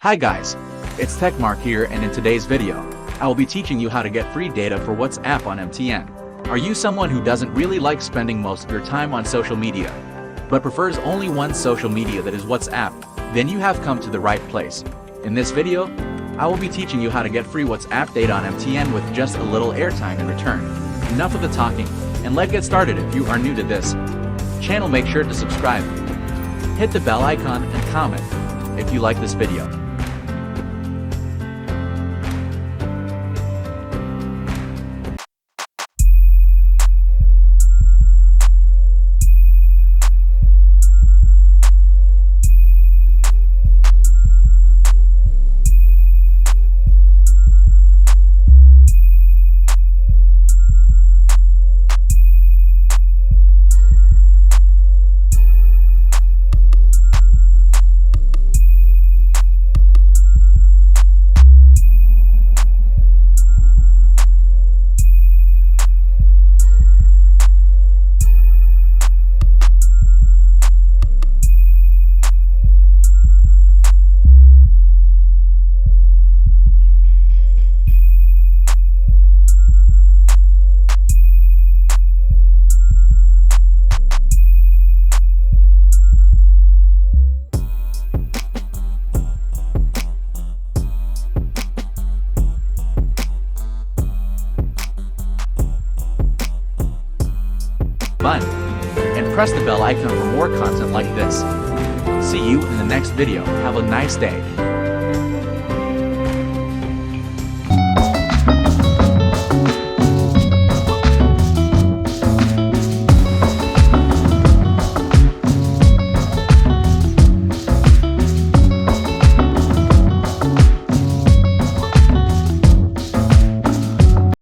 Hi guys, it's TechMark here, and in today's video, I will be teaching you how to get free data for WhatsApp on MTN. Are you someone who doesn't really like spending most of your time on social media, but prefers only one social media, that is WhatsApp? Then you have come to the right place. In this video, I will be teaching you how to get free WhatsApp data on MTN with just a little airtime in return. Enough of the talking, and let's get started. If you are new to this channel, make sure to subscribe, hit the bell icon, and comment if you like this video. And press the bell icon for more content like this. See you in the next video. Have a nice day.